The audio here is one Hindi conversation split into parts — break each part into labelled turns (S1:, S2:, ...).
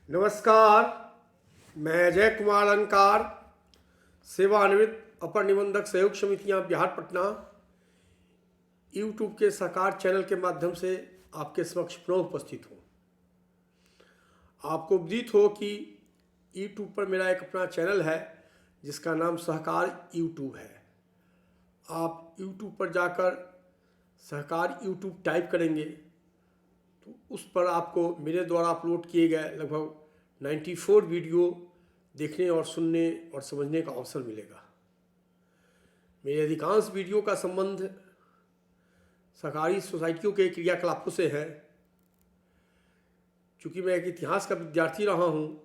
S1: नमस्कार। मैं अजय कुमार अलंकार, सेवानिवृत्त अपर निबंधक सहयोग समितियां बिहार पटना, यूट्यूब के साकार चैनल के माध्यम से आपके समक्ष पुनः उपस्थित हूँ। आपको विदित हो कि यूट्यूब पर मेरा एक अपना चैनल है जिसका नाम सहकार यूट्यूब है। आप यूट्यूब पर जाकर सहकार यूट्यूब टाइप करेंगे तो उस पर आपको मेरे द्वारा अपलोड किए गए लगभग 94 वीडियो देखने और सुनने और समझने का अवसर मिलेगा। मेरे अधिकांश वीडियो का संबंध सहकारी सोसाइटियों के क्रियाकलापों से है। चूँकि मैं एक इतिहास का विद्यार्थी रहा हूँ,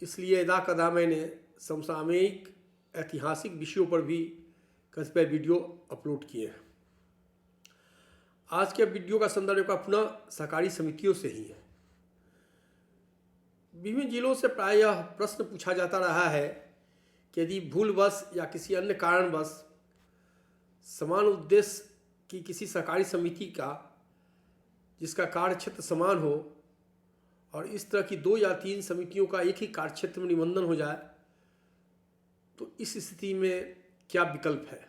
S1: इसलिए यदा कदा मैंने समसामयिक ऐतिहासिक विषयों पर भी कतिपय वीडियो अपलोड किए हैं। आज के वीडियो का संदर्भ अपना सहकारी समितियों से ही है। विभिन्न जिलों से प्राय यह प्रश्न पूछा जाता रहा है कि यदि भूलवश या किसी अन्य कारणवश समान उद्देश्य की किसी सहकारी समिति का जिसका कार्य क्षेत्र समान हो और इस तरह की 2 या 3 समितियों का एक ही कार्य क्षेत्र में निबंधन हो जाए तो इस स्थिति में क्या विकल्प है।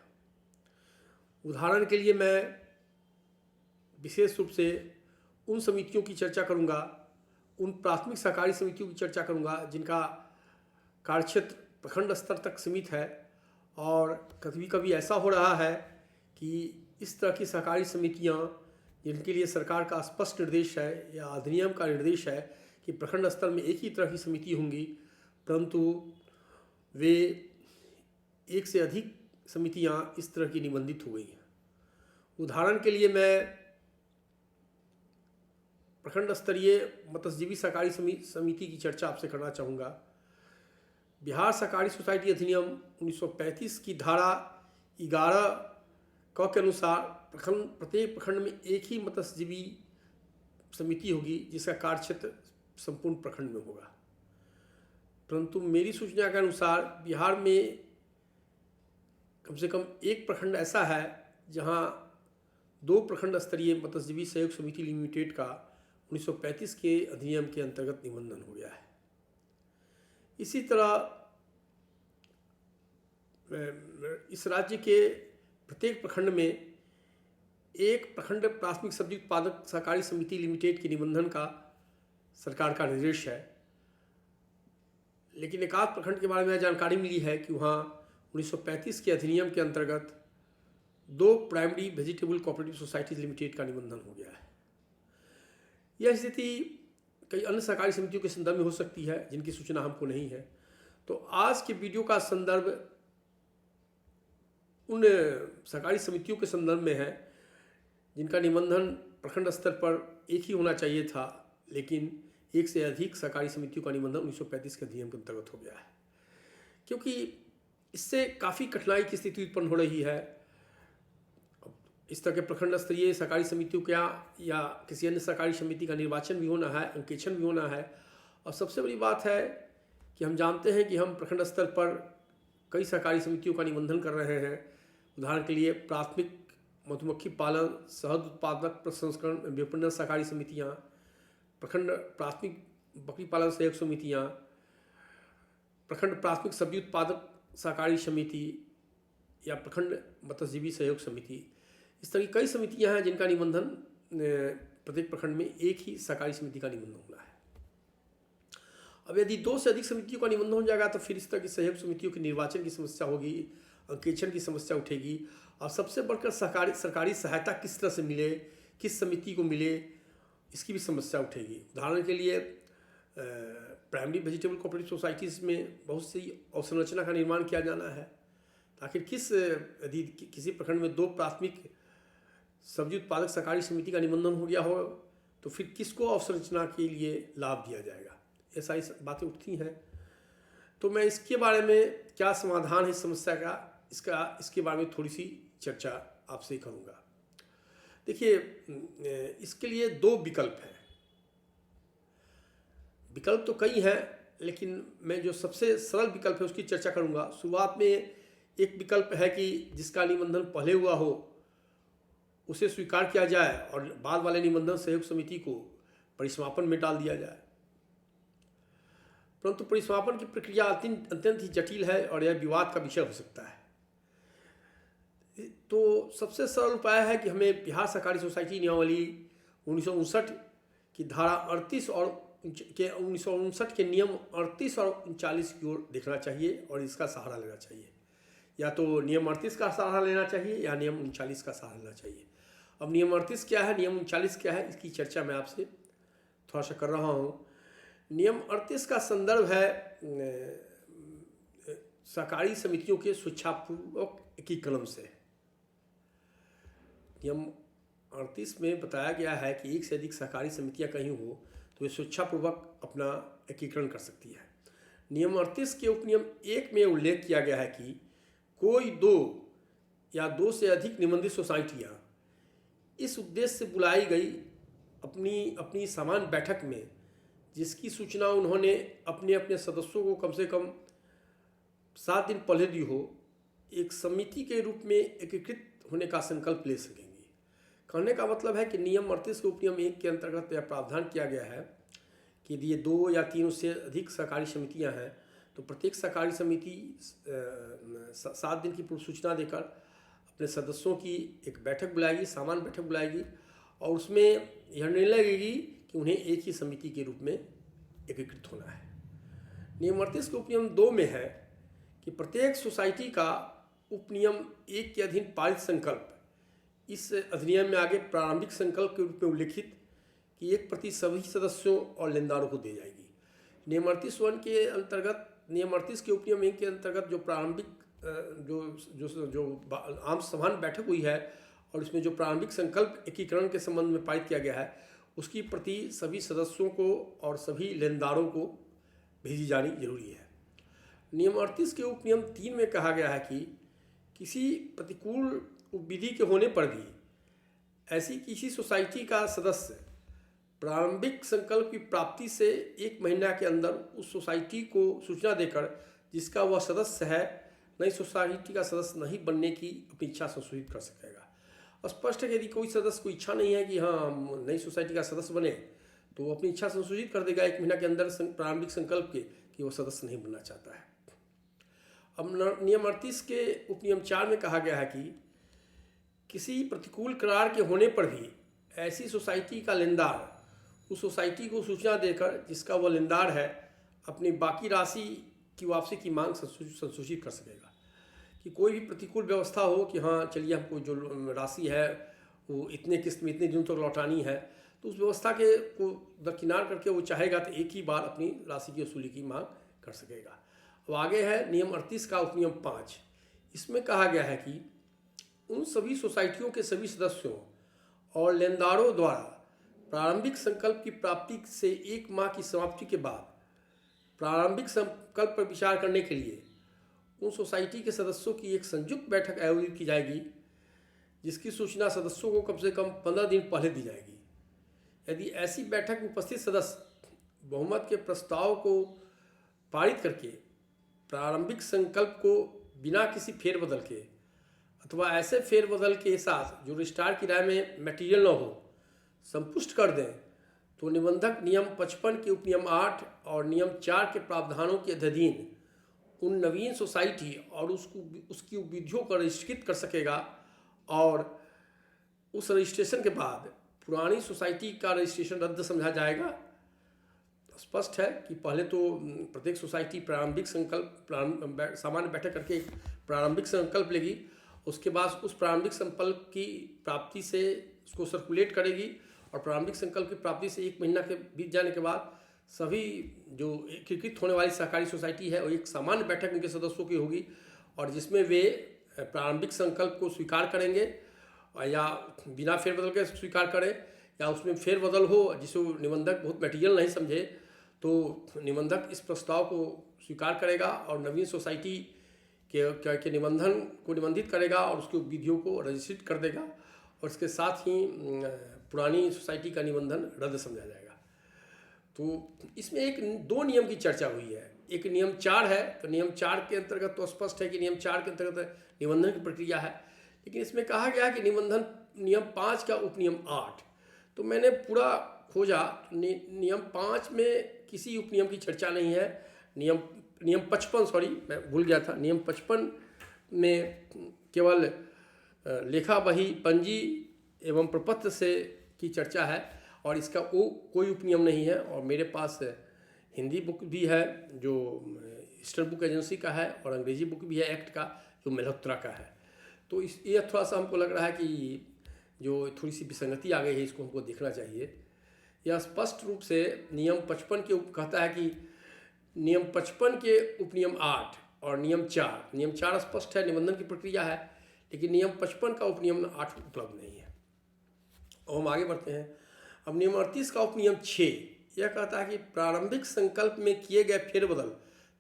S1: उदाहरण के लिए मैं विशेष रूप से उन समितियों की चर्चा करूंगा, उन प्राथमिक सहकारी समितियों की चर्चा करूंगा जिनका कार्यक्षेत्र प्रखंड स्तर तक सीमित है और कभी कभी ऐसा हो रहा है कि इस तरह की सहकारी समितियां जिनके लिए सरकार का स्पष्ट निर्देश है या अधिनियम का निर्देश है कि प्रखंड स्तर में एक ही तरह की समिति होंगी, परंतु वे एक से अधिक समितियां इस तरह की निबंधित हो गई हैं। उदाहरण के लिए मैं प्रखंड स्तरीय मत्स्यजीवी सहकारी समिति की चर्चा आपसे करना चाहूँगा। बिहार सहकारी सोसाइटी अधिनियम 1935 की धारा 11 क के अनुसार प्रत्येक प्रखंड में एक ही मत्स्यजीवी समिति होगी जिसका कार्य क्षेत्र संपूर्ण प्रखंड में होगा। परंतु मेरी सूचना के अनुसार बिहार में कम से कम एक प्रखंड ऐसा है जहां 2 प्रखंड स्तरीय मत्स्यजीवी सहयोग समिति लिमिटेड का 1935 के अधिनियम के अंतर्गत निबंधन हो गया है। इसी तरह इस राज्य के प्रत्येक प्रखंड में एक प्रखंड प्राथमिक सब्जी उत्पादक सहकारी समिति लिमिटेड के निबंधन का सरकार का निर्देश है। लेकिन एकाध प्रखंड के बारे में जानकारी मिली है कि वहाँ 1935 के अधिनियम के अंतर्गत 2 primary vegetable cooperative societies limited का निबंधन हो गया है। यह स्थिति कई अन्य सहकारी समितियों के संदर्भ में हो सकती है जिनकी सूचना हमको नहीं है। तो आज के वीडियो का संदर्भ उन सहकारी समितियों के संदर्भ में है जिनका निबंधन प्रखंड स्तर पर एक ही होना चाहिए था, लेकिन एक से अधिक सहकारी समितियों का निबंधन 1935 के अधिनियम के अंतर्गत हो गया है। क्योंकि इससे काफ़ी कठिनाई की स्थिति उत्पन्न हो रही है। इस तरह के प्रखंड स्तरीय सहकारी समितियों का या किसी अन्य सहकारी समिति का निर्वाचन भी होना है, अंकेक्षण भी होना है। और सबसे बड़ी बात है कि हम जानते हैं कि हम प्रखंड स्तर पर कई सहकारी समितियों का निबंधन कर रहे हैं। उदाहरण के लिए प्राथमिक मधुमक्खी पालन, शहद उत्पादक प्रसंस्करण विपणन सहकारी समितियाँ, प्रखंड प्राथमिक बकरी पालन सहयोग समितियाँ, प्रखंड प्राथमिक सब्जी उत्पादक सहकारी समिति या प्रखंड मत्स्यजीवी सहयोग समिति। इस तरह की कई समितियां हैं जिनका निबंधन प्रत्येक प्रखंड में एक ही सहकारी समिति का निबंधन होना है। अब यदि 2 से अधिक समितियों का निबंधन हो जाएगा तो फिर इस तरह की सहयोग समितियों के निर्वाचन की समस्या होगी, अंकेक्षण की समस्या उठेगी और सबसे बढ़कर सरकारी सहायता किस तरह से मिले, किस समिति को मिले, इसकी भी समस्या उठेगी। उदाहरण के लिए प्राइमरी वेजिटेबल कोऑपरेटिव सोसाइटीज़ में बहुत सी अवसंरचना का निर्माण किया जाना है। आखिर यदि किसी प्रखंड में 2 प्राथमिक सब्जी उत्पादक सहकारी समिति का निबंधन हो गया हो तो फिर किसको अवसंरचना के लिए लाभ दिया जाएगा, ऐसा ही बातें उठती हैं। तो मैं इसके बारे में क्या समाधान है इस समस्या का, इसके बारे में थोड़ी सी चर्चा आपसे करूँगा। देखिए, इसके लिए 2 विकल्प हैं। विकल्प तो कई हैं, लेकिन मैं जो सबसे सरल विकल्प है उसकी चर्चा करूँगा। शुरुआत में एक विकल्प है कि जिसका निबंधन पहले हुआ हो उसे स्वीकार किया जाए और बाद वाले निबंधन सहयोग समिति को परिसमापन में डाल दिया जाए। परंतु परिसमापन की प्रक्रिया अत्यंत ही जटिल है और यह विवाद का विषय हो सकता है। तो सबसे सरल उपाय है कि हमें बिहार सहकारी सोसाइटी नियमावली 1959 की धारा 38 और के 1959 के नियम 38 और 39 की ओर देखना चाहिए और इसका सहारा लेना चाहिए। या तो नियम 38 का सहारा लेना चाहिए या नियम 39 का सहारा लेना चाहिए। अब नियम 38 क्या है, नियम 39 क्या है, इसकी चर्चा मैं आपसे थोड़ा सा कर रहा हूँ। नियम 38 का संदर्भ है सहकारी समितियों के स्वेच्छापूर्वक एकीकरण से। नियम 38 में बताया गया है कि एक से अधिक सहकारी समितियां कहीं हो तो वे स्वेच्छापूर्वक अपना एकीकरण कर सकती है। नियम 38 के उपनियम 1 में उल्लेख किया गया है कि कोई 2 या 2 से अधिक निबंधित सोसाइटियां इस उद्देश्य से बुलाई गई अपनी सामान्य बैठक में, जिसकी सूचना उन्होंने अपने अपने सदस्यों को कम से कम 7 दिन पहले दी हो, एक समिति के रूप में एकीकृत होने का संकल्प ले सकेंगे। कहने का मतलब है कि नियम 38 के उपनियम 1 के अंतर्गत यह प्रावधान किया गया है कि यदि ये 2 या 3 से अधिक सहकारी समितियां हैं तो प्रत्येक सहकारी समिति 7 दिन की पूर्व सूचना देकर अपने सदस्यों की एक बैठक बुलाएगी, सामान्य बैठक बुलाएगी और उसमें यह निर्णय लेगी कि उन्हें एक ही समिति के रूप में एकीकृत होना है। नियम 38 के उपनियम 2 में है कि प्रत्येक सोसाइटी का उपनियम 1 के अधीन पारित संकल्प इस अधिनियम में आगे प्रारंभिक संकल्प के रूप में उल्लिखित कि 1 प्रति सभी सदस्यों और लेनदारों को दी जाएगी। नियम 38 के अंतर्गत, नियम 38 के उपनियम 1 के अंतर्गत जो प्रारंभिक जो आम सामान्य बैठक हुई है और इसमें जो प्रारंभिक संकल्प एकीकरण के संबंध में पारित किया गया है उसकी प्रति सभी सदस्यों को और सभी लेनदारों को भेजी जानी जरूरी है। नियम 38 के उपनियम 3 में कहा गया है कि किसी प्रतिकूल विधि के होने पर भी ऐसी किसी सोसाइटी का सदस्य प्रारंभिक संकल्प की प्राप्ति से 1 महीना के अंदर उस सोसाइटी को सूचना देकर जिसका वह सदस्य है नई सोसाइटी का सदस्य नहीं बनने की अपनी इच्छा संशोधित कर सकेगा। स्पष्ट है कि यदि कोई सदस्य को इच्छा नहीं है कि हाँ नई सोसाइटी का सदस्य बने तो वो अपनी इच्छा संशोधित कर देगा 1 महीना के अंदर प्रारंभिक संकल्प के कि वो सदस्य नहीं बनना चाहता है। अब नियम 38 के उपनियम 4 में कहा गया है कि किसी प्रतिकूल करार के होने पर भी ऐसी सोसाइटी का लेनदार उस सोसाइटी को सूचना देकर जिसका वह लेनदार है अपनी बाकी राशि की वापसी की मांग संसूचित कर सकेगा। कि कोई भी प्रतिकूल व्यवस्था हो कि हाँ चलिए हमको जो राशि है वो इतने किस्त में इतने दिनों तक लौटानी है, तो उस व्यवस्था के को दरकिनार करके वो चाहेगा तो एक ही बार अपनी राशि की वसूली की मांग कर सकेगा। अब आगे है नियम 38 का उपनियम 5। इसमें कहा गया है कि उन सभी सोसाइटियों के सभी सदस्यों और लेनदारों द्वारा प्रारंभिक संकल्प की प्राप्ति से 1 माह की समाप्ति के बाद प्रारंभिक संकल्प पर विचार करने के लिए उन सोसाइटी के सदस्यों की एक संयुक्त बैठक आयोजित की जाएगी, जिसकी सूचना सदस्यों को कम से कम 15 दिन पहले दी जाएगी। यदि ऐसी बैठक में उपस्थित सदस्य बहुमत के प्रस्ताव को पारित करके प्रारंभिक संकल्प को बिना किसी फेरबदल के अथवा ऐसे फेरबदल के साथ जो रजिस्ट्रार की राय में मटेरियल न हो संपुष्ट कर दें तो निबंधक नियम 55 के उपनियम 8 और नियम 4 के प्रावधानों के अधीन उन नवीन सोसाइटी और उसकी विधियों को रजिस्ट्रित कर सकेगा और उस रजिस्ट्रेशन के बाद पुरानी सोसाइटी का रजिस्ट्रेशन रद्द समझा जाएगा। स्पष्ट है कि पहले तो प्रत्येक सोसाइटी प्रारंभिक संकल्प सामान्य बैठक करके प्रारंभिक संकल्प लेगी, उसके बाद उस प्रारंभिक संकल्प की प्राप्ति से उसको सर्कुलेट करेगी और प्रारंभिक संकल्प की प्राप्ति से 1 महीना के बीत जाने के बाद सभी जो एकीकृत होने वाली सहकारी सोसाइटी है वो एक सामान्य बैठक उनके सदस्यों की होगी और जिसमें वे प्रारंभिक संकल्प को स्वीकार करेंगे या बिना फेरबदल के स्वीकार करें या उसमें फेरबदल हो जिसे निबंधक बहुत मटेरियल नहीं समझे तो निबंधक इस प्रस्ताव को स्वीकार करेगा और नवीन सोसाइटी के निबंधन को निबंधित करेगा और उसकी विधियों को रजिस्ट्रेट कर देगा और इसके साथ ही पुरानी सोसाइटी का निबंधन रद्द समझा जाएगा। तो इसमें 2 नियम की चर्चा हुई है। एक नियम 4 है, तो नियम 4 के अंतर्गत तो स्पष्ट है कि नियम 4 के अंतर्गत निबंधन की प्रक्रिया है, लेकिन इसमें कहा गया है कि निबंधन नियम 5 का उपनियम 8। तो मैंने पूरा खोजा तो नियम 5 में किसी उपनियम की चर्चा नहीं है। नियम 55, सॉरी मैं भूल गया था, नियम 55 में केवल लेखा बही, पंजी एवं प्रपत्र से की चर्चा है और इसका वो कोई उपनियम नहीं है। और मेरे पास हिंदी बुक भी है जो ईस्टर्न बुक एजेंसी का है और अंग्रेजी बुक भी है एक्ट का जो मल्होत्रा का है। तो ये थोड़ा सा हमको लग रहा है कि जो थोड़ी सी विसंगति आ गई है, इसको हमको देखना चाहिए। यह स्पष्ट रूप से नियम 55 के कहता है कि नियम 55 के उपनियम 8 और नियम 4 स्पष्ट है, निबंधन की प्रक्रिया है, लेकिन नियम 55 का उपनियम 8 उपलब्ध नहीं है। और हम आगे बढ़ते हैं। अब नियम 38 का उपनियम 6 यह कहता है कि प्रारंभिक संकल्प में किए गए फेरबदल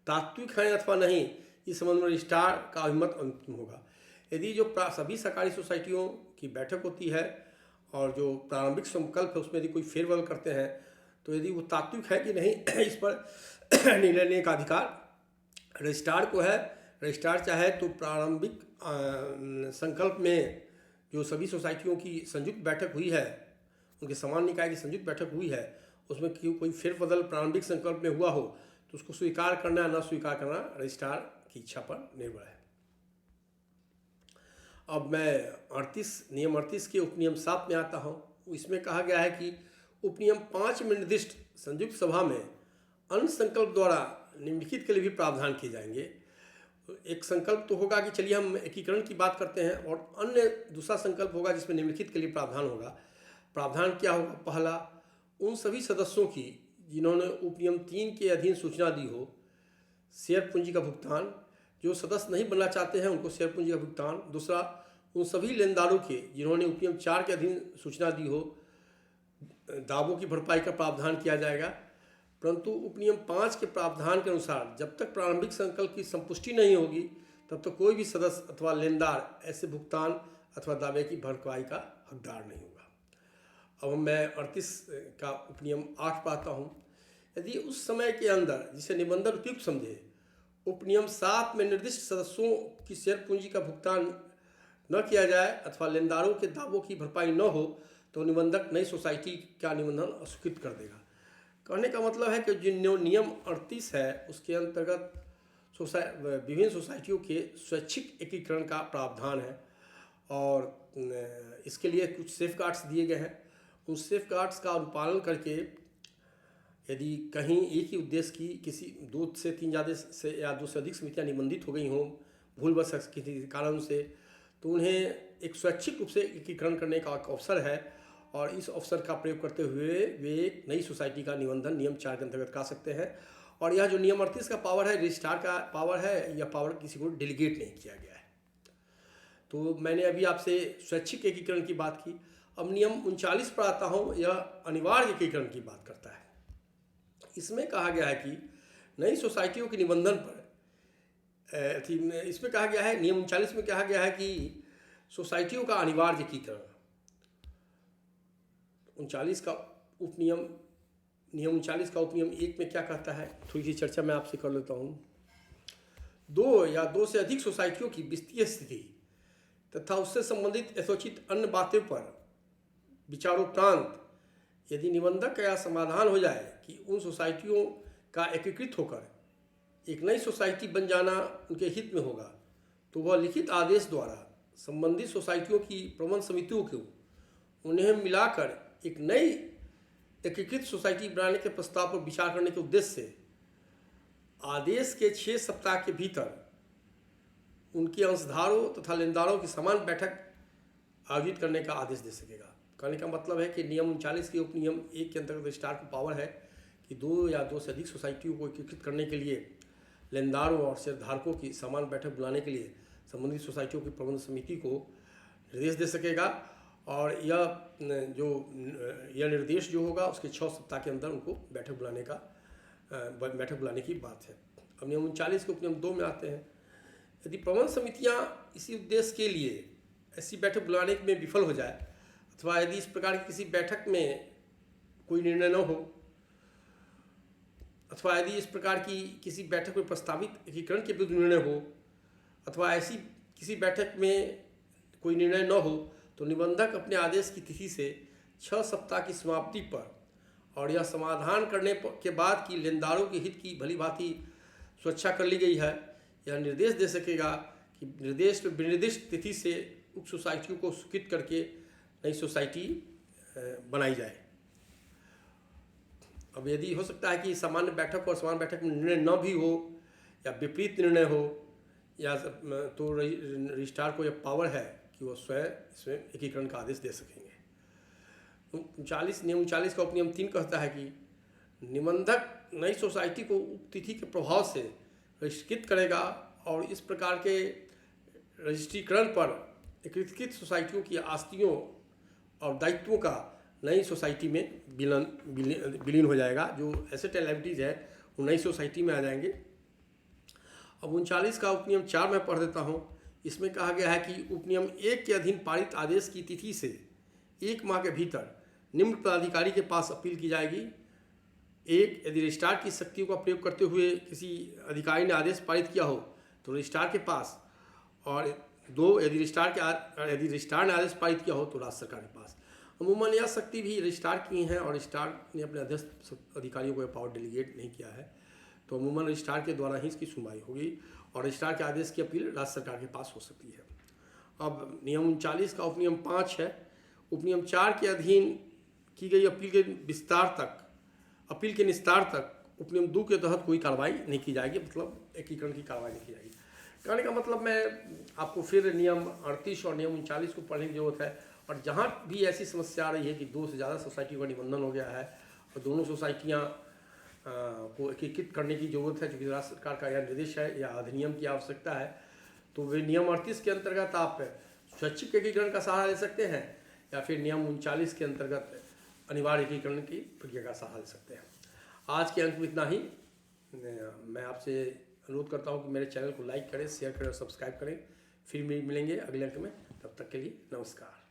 S1: तात्विक हैं अथवा नहीं, इस संबंध में रजिस्ट्रार का अभिमत अंतिम होगा। यदि जो सभी सरकारी सोसाइटियों की बैठक होती है और जो प्रारंभिक संकल्प है उसमें यदि कोई फेरबदल करते हैं तो यदि वो तात्विक है कि नहीं इस पर निर्णय लेने का अधिकार रजिस्ट्रार को है। रजिस्ट्रार चाहे तो प्रारंभिक संकल्प में जो सभी सोसाइटियों की संयुक्त बैठक हुई है, उनके समान निकाय की संयुक्त बैठक हुई है, उसमें कोई फेरबदल प्रारंभिक संकल्प में हुआ हो तो उसको स्वीकार करना या न स्वीकार करना रजिस्ट्रार की इच्छा पर निर्भर है। अब मैं नियम 38 के उपनियम 7 में आता हूँ। इसमें कहा गया है कि उपनियम 5 में निर्दिष्ट संयुक्त सभा में अन्य संकल्प द्वारा निम्नलिखित के लिए भी प्रावधान किए जाएंगे। एक संकल्प तो होगा कि चलिए हम एकीकरण की बात करते हैं, और अन्य दूसरा संकल्प होगा जिसमें निम्नलिखित के लिए प्रावधान होगा। प्रावधान क्या होगा? पहला, उन सभी सदस्यों की जिन्होंने उपनियम 3 के अधीन सूचना दी हो, शेयर पूंजी का भुगतान। जो सदस्य नहीं बनना चाहते हैं उनको शेयर पूंजी का भुगतान। दूसरा, उन सभी लेनदारों के जिन्होंने उपनियम 4 के अधीन सूचना दी हो, दावों की भरपाई का प्रावधान किया जाएगा। परंतु उपनियम 5 के प्रावधान के अनुसार जब तक प्रारंभिक संकल्प की संपुष्टि नहीं होगी तब तक कोई भी सदस्य अथवा लेनदार ऐसे भुगतान अथवा दावे की भरपाई का हकदार नहीं होगा। अब मैं 38 का उपनियम 8 पाता हूँ। यदि उस समय के अंदर जिसे निबंधन उपयुक्त समझे उपनियम 7 में निर्दिष्ट सदस्यों की शेयर पूंजी का भुगतान न किया जाए अथवा लेनदारों के दावों की भरपाई न हो तो निबंधक नई सोसाइटी का निबंधन अस्वीकृत कर देगा। कहने का मतलब है कि जो नियम 38 है उसके अंतर्गत विभिन्न सोसाइटियों के स्वैच्छिक एकीकरण का प्रावधान है और इसके लिए कुछ सेफगार्ड्स दिए गए हैं। उन सेफगार्ड्स का अनुपालन करके यदि कहीं एक ही उद्देश्य की किसी 2 से 3 ज़्यादा से या 2 से अधिक समितियाँ निबंधित हो गई हों भूलवश किसी कारण से, तो उन्हें एक स्वैच्छिक रूप से एकीकरण करने का एक अवसर है और इस अवसर का प्रयोग करते हुए वे एक नई सोसाइटी का निबंधन नियम 4 के अंतर्गत कर सकते हैं। और यह जो नियम 38 का पावर है, रजिस्ट्रार का पावर है, यह पावर किसी को डेलीगेट नहीं किया गया है। तो मैंने अभी आपसे स्वैच्छिक एकीकरण की बात की। अब नियम 39 पर आता हूँ। यह अनिवार्य एकीकरण की बात करता है। इसमें कहा गया है कि नई सोसाइटियों के निबंधन पर इसमें कहा गया है, नियम 39 में कहा गया है कि सोसाइटियों का अनिवार्य एकीकरण। 39 का उपनियम नियम 39 का उपनियम 1 में क्या कहता है, थोड़ी सी चर्चा मैं आपसे कर लेता हूँ। 2 या 2 से अधिक सोसाइटियों की वित्तीय स्थिति तथा उससे संबंधित यथोचित अन्य बातों पर विचारोपरांत यदि निबंधक का यह समाधान हो जाए कि उन सोसाइटियों का एकीकृत होकर एक नई सोसाइटी बन जाना उनके हित में होगा, तो वह लिखित आदेश द्वारा संबंधित सोसाइटियों की प्रबंध समितियों को उन्हें मिलाकर एक नई एकीकृत सोसाइटी बनाने के प्रस्ताव पर विचार करने के उद्देश्य से आदेश के 6 सप्ताह के भीतर उनके अंशधारों तथा लेनदारों की समान बैठक आयोजित करने का आदेश दे सकेगा। कहने का मतलब है कि नियम 39 के उपनियम 1 के अंतर्गत रजिस्ट्रार को पावर है कि 2 या 2 से अधिक सोसाइटियों को एकीकृत करने के लिए लेनदारों और शेयरधारकों की समान बैठक बुलाने के लिए संबंधित सोसाइटियों की प्रबंध समिति को निर्देश दे सकेगा। और यह निर्देश जो होगा उसके 6 सप्ताह के अंदर उनको बैठक बुलाने की बात है। अब नियम 39 के उपनियम 2 में आते हैं। यदि प्रबंध समितियां इसी उद्देश्य के लिए ऐसी बैठक बुलाने में विफल हो जाए अथवा यदि इस प्रकार की किसी बैठक में कोई निर्णय न हो अथवा यदि इस प्रकार की किसी बैठक में प्रस्तावित एकीकरण के विरुद्ध निर्णय हो अथवा ऐसी किसी बैठक में कोई निर्णय न हो, तो निबंधक अपने आदेश की तिथि से 6 सप्ताह की समाप्ति पर और यह समाधान करने के बाद कि लेनदारों के हित की भली भांति सुरक्षा कर ली गई है, यह निर्देश दे सकेगा कि विनिर्दिष्ट तिथि से उक्त सोसाइटियों को स्वीकृत करके नई सोसाइटी बनाई जाए। अब यदि हो सकता है कि सामान्य बैठक और सामान्य बैठक में निर्णय न भी हो या विपरीत निर्णय हो, या तो रजिस्ट्रार को यह पावर है कि वो स्वयं इसमें एकीकरण का आदेश दे सकेंगे। 39 नियम 39 का उपनियम 3 कहता है कि निबंधक नई सोसाइटी को उक्त तिथि के प्रभाव से रजिस्ट्रीकृत करेगा और इस प्रकार के रजिस्ट्रीकरण पर एकीकृत सोसाइटियों की आस्तियों और दायित्वों का नई सोसाइटी में विलीन हो जाएगा। जो एसेट एंड लायबिलिटीज है वो नई सोसाइटी में आ जाएंगे। अब 39 का उपनियम 4 में पढ़ देता हूँ। इसमें कहा गया है कि उपनियम 1 के अधीन पारित आदेश की तिथि से 1 माह के भीतर निम्न पदाधिकारी के पास अपील की जाएगी। 1, यदि रजिस्ट्रार की शक्तियों का प्रयोग करते हुए किसी अधिकारी ने आदेश पारित किया हो तो रजिस्ट्रार के पास, और 2, यदि रजिस्ट्रार ने आदेश पारित किया हो तो राज्य सरकार के पास। अमूमन यह शक्ति भी रजिस्ट्रार की है और रजिस्ट्रार ने अपने अध्यक्ष अधिकारियों को यह पावर डेलीगेट नहीं किया है, तो अमूमन रजिस्ट्रार के द्वारा ही इसकी सुनवाई होगी और रजिस्ट्रार के आदेश की अपील राज्य सरकार के पास हो सकती है। अब नियम 39 का उपनियम 5 है। उपनियम 4 के अधीन की गई अपील के निस्तार तक उपनियम 2 के तहत कोई कार्रवाई नहीं की जाएगी, मतलब एकीकरण की कार्रवाई नहीं की जाएगी। कहने का मतलब मैं आपको फिर नियम 38 और नियम 39 को पढ़ने की जरूरत है। और जहाँ भी ऐसी समस्या आ रही है कि 2 से ज़्यादा सोसाइटियों का निबंधन हो गया है और दोनों सोसाइटियाँ को एकीकृत करने की जरूरत है, क्योंकि राज्य सरकार का यह निर्देश है या अधिनियम की आवश्यकता है, तो वे नियम 38 के अंतर्गत आप स्वैच्छिक एकीकरण का सहारा ले सकते हैं या फिर नियम 39 के अंतर्गत अनिवार्य एकीकरण की प्रक्रिया का सहारा ले सकते हैं। आज के अंक में इतना ही। मैं आपसे अनुरोध करता हूं कि मेरे चैनल को लाइक करें, शेयर करें और सब्सक्राइब करें। फिर मिलेंगे अगले अंक में, तब तक के लिए नमस्कार।